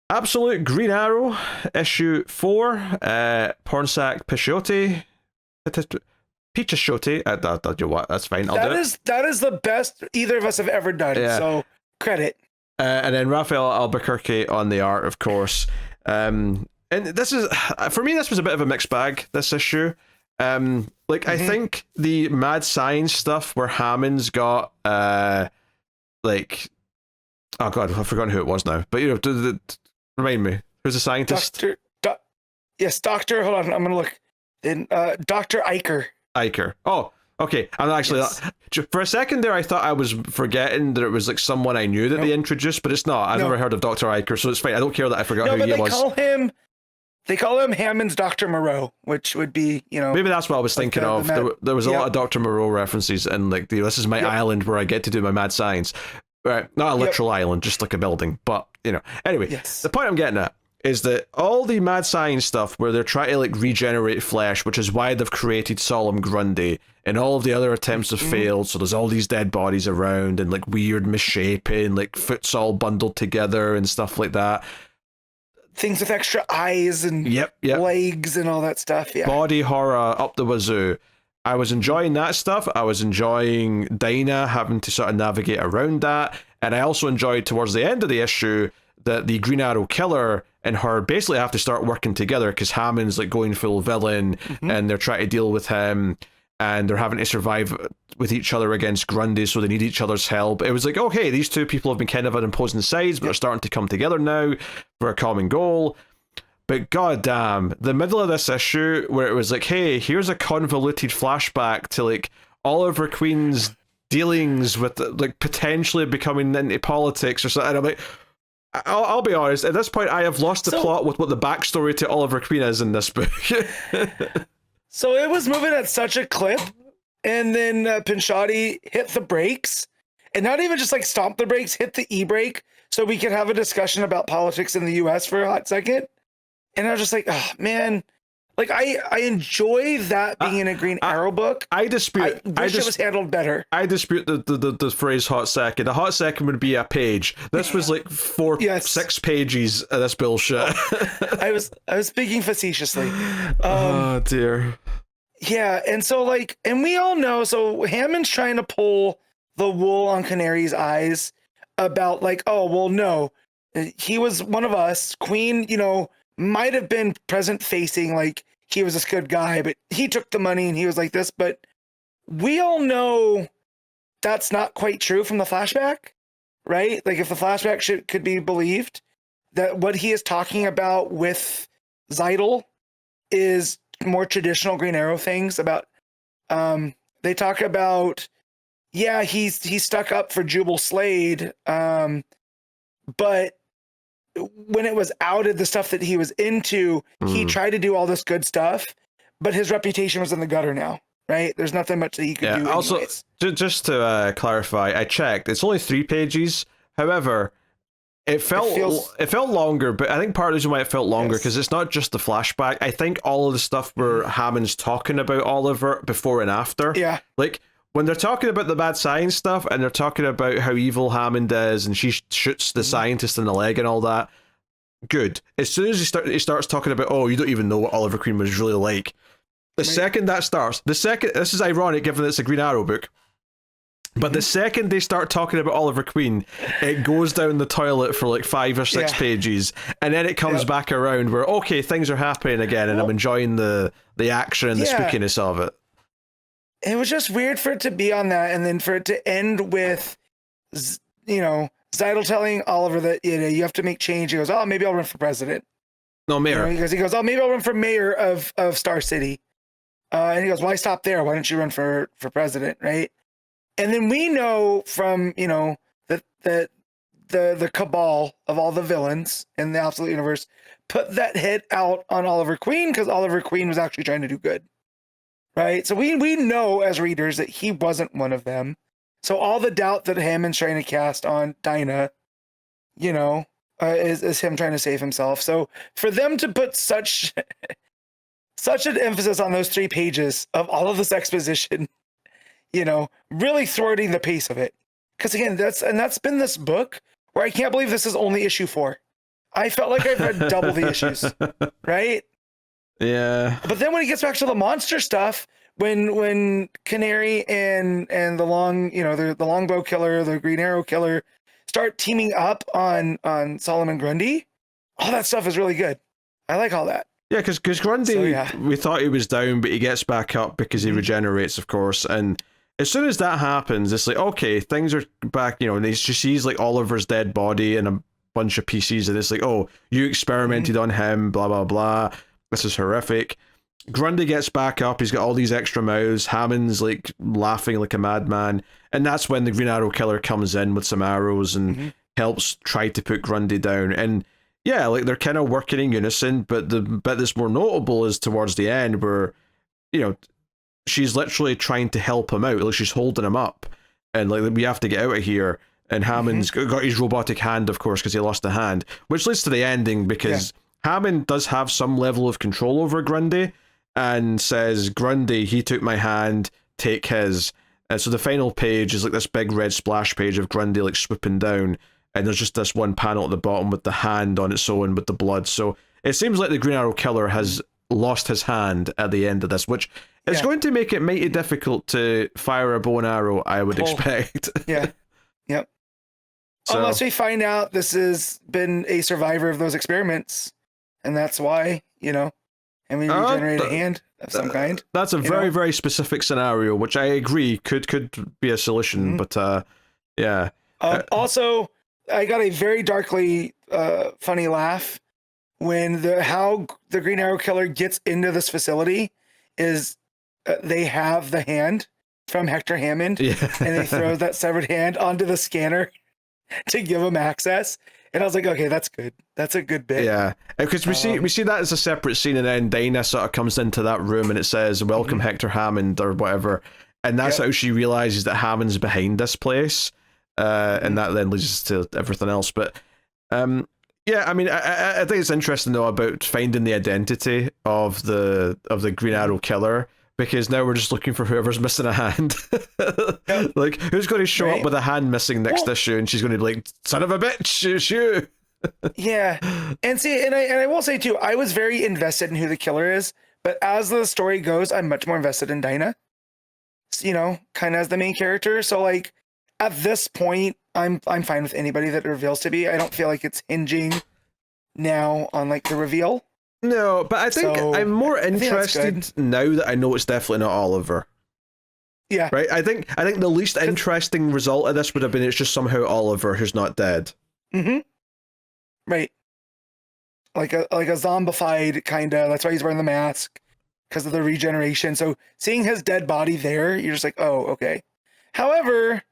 Absolute Green Arrow, issue 4, PORNSAK PICHETSHOTE. You know what? That's fine. I'll do it. That is the best either of us have ever done. Yeah. So credit. And then RAFAEL ALBUQUERQUE on the art, of course. And this is, for me, this was a bit of a mixed bag, this issue. I think the mad science stuff where Hammond's got oh god, I've forgotten who it was now. But remind me, who's the scientist? Doctor. Hold on, I'm gonna look. Dr. Eicher. Oh, okay. I'm actually for a second there, I thought I was forgetting that it was like someone I knew that they introduced, but it's not. I've never heard of Dr. Eicher, so it's fine. I don't care that I forgot who he was. They call him Hammond's Dr. Moreau, which would be, maybe that's what I was thinking of. There was a lot of Dr. Moreau references, and like this is my island where I get to do my mad science. Right, not a literal island, just like a building. But anyway, the point I'm getting at is that all the mad science stuff where they're trying to like regenerate flesh, which is why they've created Solemn Grundy, and all of the other attempts have failed. So there's all these dead bodies around and like weird misshapen, like foot's all bundled together and stuff like that. Things with extra eyes and legs and all that stuff. Yeah. Body horror up the wazoo. I was enjoying that stuff. I was enjoying Dinah having to sort of navigate around that. And I also enjoyed towards the end of the issue that the Green Arrow killer and her basically have to start working together because Hammond's like going full villain and they're trying to deal with him and they're having to survive with each other against Grundy, so they need each other's help. It was like, okay, these two people have been kind of on opposing sides, but they're starting to come together now for a common goal. But goddamn, the middle of this issue where it was like, hey, here's a convoluted flashback to like Oliver Queen's dealings with like potentially becoming into politics or something. And I'm like, I'll be honest, at this point I have lost the plot with what the backstory to Oliver Queen is in this book. So it was moving at such a clip, and then Pinchotty hit the brakes, and not even just like stomp the brakes, hit the e-brake so we could have a discussion about politics in the US for a hot second. And I was just like, oh man, like I enjoy that being in a Green Arrow book. I dispute. I wish it was handled better. I dispute the phrase hot second. A hot second would be a page. This was like 6 pages of this bullshit. I was speaking facetiously. Oh dear. Yeah, and so like, and we all know, so Hammond's trying to pull the wool on Canary's eyes about like, oh well, no, he was one of us. Queen, might have been present facing, like he was this good guy, but he took the money and he was like this. But we all know that's not quite true from the flashback, right? Like if the flashback could be believed, that what he is talking about with Zeidel is more traditional Green Arrow things about, they talk about, he's stuck up for Jubal Slade. But when it was outed, the stuff that he was into, he tried to do all this good stuff, but his reputation was in the gutter now, right? There's nothing much that he could do. Also, just to clarify, I checked. It's only 3 pages. However, it felt longer, but I think part of the reason why it felt longer because it's not just the flashback. I think all of the stuff where Hammond's talking about Oliver before and after. Yeah. Like when they're talking about the bad science stuff and they're talking about how evil Hammond is and she shoots the scientist in the leg and all that, good. As soon as he starts talking about, oh, you don't even know what Oliver Queen was really like. Second that starts, this is ironic given it's a Green Arrow book, but the second they start talking about Oliver Queen, it goes down the toilet for like 5 or 6 pages, and then it comes back around where, okay, things are happening again, and I'm enjoying the action and the spookiness of it. It was just weird for it to be on that, and then for it to end with, Zeidel telling Oliver that you have to make change. He goes, oh, maybe I'll run for president. No, mayor. He goes, oh, maybe I'll run for mayor of Star City. And he goes, why stop there? Why don't you run for president, right? And then we know from that the cabal of all the villains in the Absolute Universe put that hit out on Oliver Queen because Oliver Queen was actually trying to do good. Right, so we know as readers that he wasn't one of them. So all the doubt that Hammond's trying to cast on Dinah, is him trying to save himself. So for them to put such an emphasis on those 3 pages of all of this exposition, really thwarting the pace of it. Because again, that's been this book where I can't believe this is only issue 4. I felt like I've read double the issues, right? Yeah. But then when he gets back to the monster stuff, when Canary and the the Longbow Killer, the Green Arrow Killer start teaming up on Solomon Grundy, all that stuff is really good. I like all that. Yeah, because Grundy, we thought he was down, but he gets back up because he regenerates, of course. And as soon as that happens, it's like, okay, things are back, and he sees like Oliver's dead body and a bunch of PCs, and it's like, oh, you experimented on him, blah, blah, blah. This is horrific. Grundy gets back up, he's got all these extra mouths, Hammond's like laughing like a madman, and that's when the Green Arrow Killer comes in with some arrows and helps try to put Grundy down. And yeah, like they're kind of working in unison, but the bit that's more notable is towards the end where, she's literally trying to help him out, like she's holding him up, and like, we have to get out of here. And Hammond's got his robotic hand, of course, because he lost a hand, which leads to the ending, because Hammond does have some level of control over Grundy, and says, Grundy, he took my hand, take his. And so the final page is like this big red splash page of Grundy like swooping down, and there's just this one panel at the bottom with the hand on its own with the blood. So it seems like the Green Arrow Killer has lost his hand at the end of this, which is going to make it mighty difficult to fire a bow and arrow, I would expect. Yeah. Yep. So, unless we find out this has been a survivor of those experiments, and that's why, and we regenerate a hand of some kind. That's a very, very specific scenario, which I agree could be a solution, but yeah. Also, I got a very darkly funny laugh when how the Green Arrow Killer gets into this facility is they have the hand from Hector Hammond, and they throw that severed hand onto the scanner to give him access. And I was like, okay, that's good. That's a good bit. Yeah, because we see that as a separate scene, and then Dinah sort of comes into that room and it says, welcome Hector Hammond or whatever. And that's how she realizes that Hammond's behind this place. And that then leads to everything else. But yeah, I mean, I think it's interesting though about finding the identity of the Green Arrow Killer, because now we're just looking for whoever's missing a hand. Like, who's going to show up with a hand missing next issue, and she's going to be like, son of a bitch, it's you. Yeah. And see, and I will say too, I was very invested in who the killer is, but as the story goes, I'm much more invested in Dinah, kind of as the main character. So like, at this point, I'm fine with anybody that it reveals to be. I don't feel like it's hinging now on like the reveal. No, but I think I'm more interested now that I know it's definitely not Oliver. Yeah. Right? I think the least interesting result of this would have been it's just somehow Oliver who's not dead. Right. Like a zombified kind of, that's why he's wearing the mask, because of the regeneration. So seeing his dead body there, you're just like, oh, okay. However,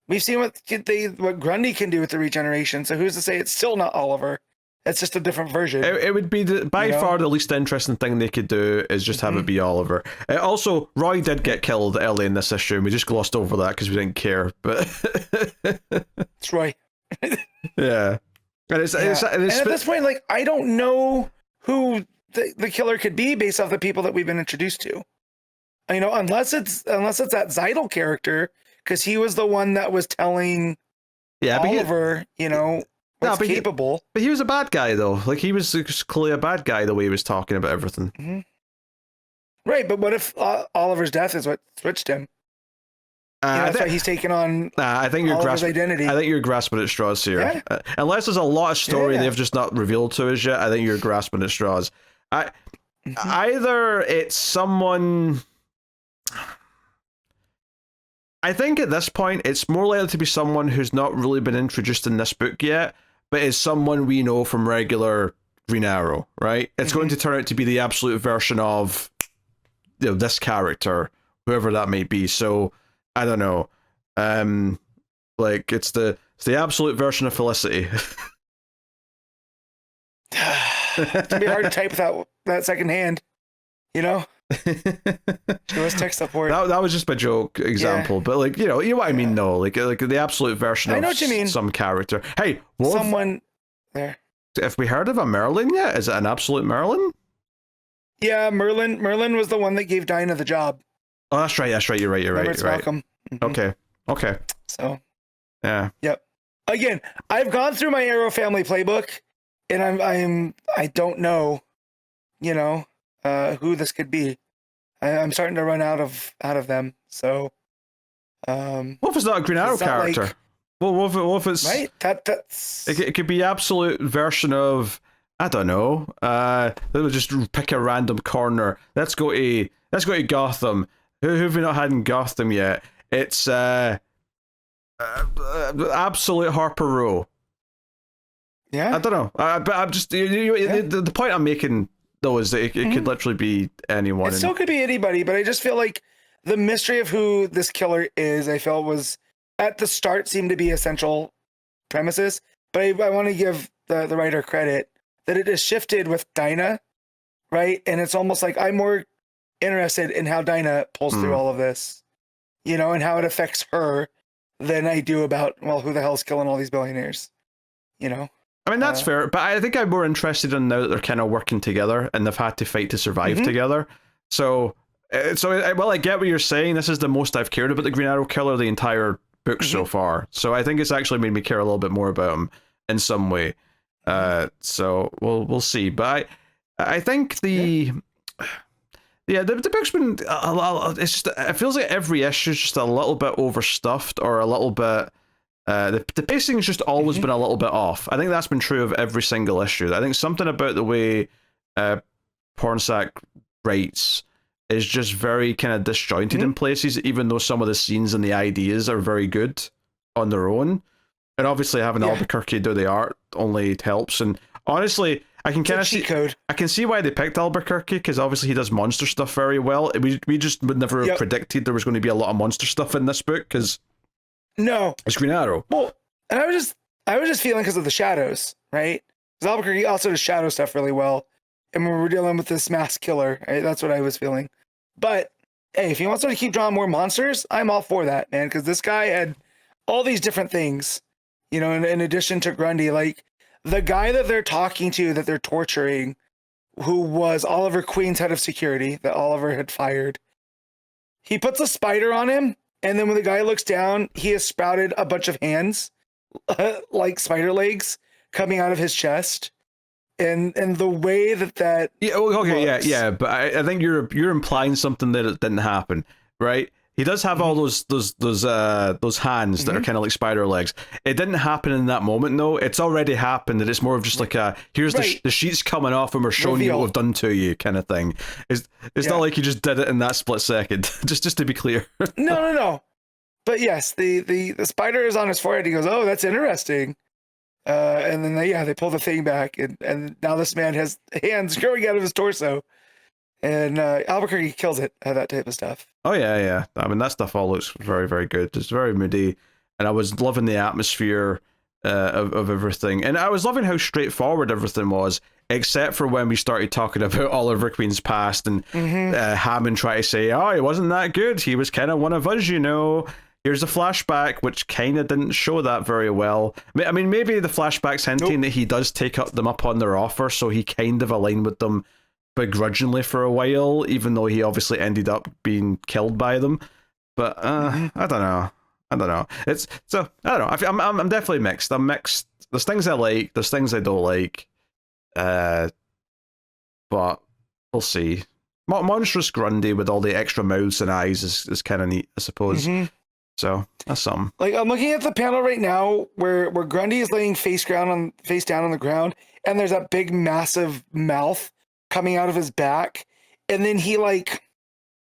we've seen what Grundy can do with the regeneration, so who's to say it's still not Oliver? It's just a different version. It would be by far the least interesting thing they could do is just have it be Oliver. Also, Roy did get killed early in this issue, and we just glossed over that because we didn't care. But it's Roy. Yeah. And at this point, like, I don't know who the killer could be based off the people that we've been introduced to. Unless it's that Zeidel character, because he was the one that was telling Oliver, what's capable. But he was a bad guy, though. Like, he was clearly a bad guy the way he was talking about everything. Right, but what if Oliver's death is what switched him? That's why he's taking on I think you're Oliver's identity. I think you're grasping at straws here. Unless there's a lot of story they've just not revealed to us yet, I think you're grasping at straws. Either it's someone... I think at this point, it's more likely to be someone who's not really been introduced in this book yet, but is someone we know from regular Green Arrow, right? It's going to turn out to be the absolute version of this character, whoever that may be. So, I don't know. Like, it's the absolute version of Felicity. It's going to be hard to type without that second hand, Show us tech support. That was just my joke example, but like you know what I mean. No, like the absolute version of what you mean. Some character. Hey, someone there. Have we heard of a Merlin yet? Is it an absolute Merlin? Yeah, Merlin was the one that gave Dinah the job. Oh, that's right. You're right. Malcolm. Okay. So yeah. Yep. Again, I've gone through my Arrow family playbook, and I don't know, you know, who this could be. I'm starting to run out of them. So, what if it's not a Green Arrow character? Like, well, what if it's right? That's it could be absolute version of, I don't know. They would just pick a random corner. Let's go to Gotham. Who have we not had in Gotham yet? It's absolute Harper Row. Yeah. I don't know. But I'm just the point I'm making though is that it could literally be anyone. It still could be anybody, but I just feel like the mystery of who this killer is, I felt was at the start seemed to be essential premises. But I want to give the writer credit that it has shifted with Dinah, right? And it's almost like I'm more interested in how Dinah pulls through all of this, you know, and how it affects her than I do about, well, who the hell's killing all these billionaires, you know? I mean, that's fair, but I think I'm more interested in now that they're kind of working together and they've had to fight to survive together. So, I get what you're saying. This is the most I've cared about the Green Arrow killer the entire book so far. So I think it's actually made me care a little bit more about him in some way. So we'll see. But I think the book's been a lot. It's just, it feels like every issue is just a little bit overstuffed or a little bit. The pacing's just always been a little bit off. I think that's been true of every single issue. I think something about the way PORNSAK writes is just very kind of disjointed in places, even though some of the scenes and the ideas are very good on their own. And obviously having Albuquerque do the art only helps. And honestly, I can kind of see code. I can see why they picked Albuquerque, because obviously he does monster stuff very well. We just would never have predicted there was going to be a lot of monster stuff in this book, because it's Green Arrow. Well, and I was just feeling because of the shadows, right? Because Albuquerque also does shadow stuff really well. And when we're dealing with this mass killer, right, that's what I was feeling. But hey, if he wants to keep drawing more monsters, I'm all for that, man. Because this guy had all these different things, you know, in addition to Grundy, like the guy that they're talking to, that they're torturing, who was Oliver Queen's head of security that Oliver had fired. He puts a spider on him, and then when the guy looks down, he has sprouted a bunch of hands, like spider legs, coming out of his chest. And the way that looks. But I think you're implying something that it didn't happen, right? He does have all those hands that are kind of like spider legs. It didn't happen in that moment, though. It's already happened, and it's more of just like here's the sheets coming off, and we're showing you what we've done to you, kind of thing. It's not like you just did it in that split second. just to be clear. No. But yes, the spider is on his forehead. He goes, "Oh, that's interesting." And then they pull the thing back, and now this man has hands growing out of his torso. And Albuquerque kills it at that type of stuff. Oh yeah. I mean, that stuff all looks very, very good. It's very moody, and I was loving the atmosphere of everything, and I was loving how straightforward everything was, except for when we started talking about Oliver Queen's past, and Hammond tried to say, "Oh, he wasn't that good. He was kind of one of us, you know." Here's a flashback, which kind of didn't show that very well. I mean, maybe the flashback's hinting that he does take them up on their offer, so he kind of aligned with them begrudgingly for a while, even though he obviously ended up being killed by them. But I don't know. I don't know. I'm definitely mixed. I'm mixed. There's things I like. There's things I don't like. But we'll see. Monstrous Grundy with all the extra mouths and eyes is kind of neat, I suppose. So that's something. Like, I'm looking at the panel right now where Grundy is laying face down on the ground, and there's that big massive mouth coming out of his back, and then he like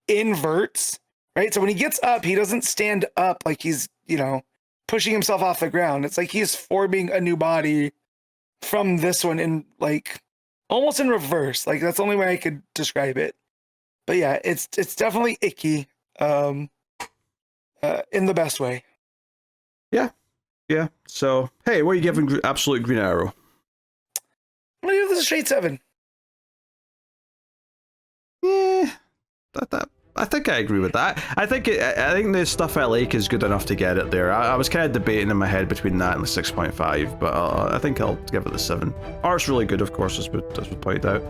inverts, right? So when he gets up, he doesn't stand up like he's, you know, pushing himself off the ground. It's like he's forming a new body from this one in like almost in reverse. Like, that's the only way I could describe it. But yeah, it's definitely icky. In the best way. Yeah. So, hey, what are you giving Absolute Green Arrow? I'm gonna give this a straight 7. Yeah, I think I agree with that. I think the stuff I like is good enough to get it there. I was kind of debating in my head between that and the 6.5, but I think I'll give it the 7. Art's really good, of course, as we pointed out.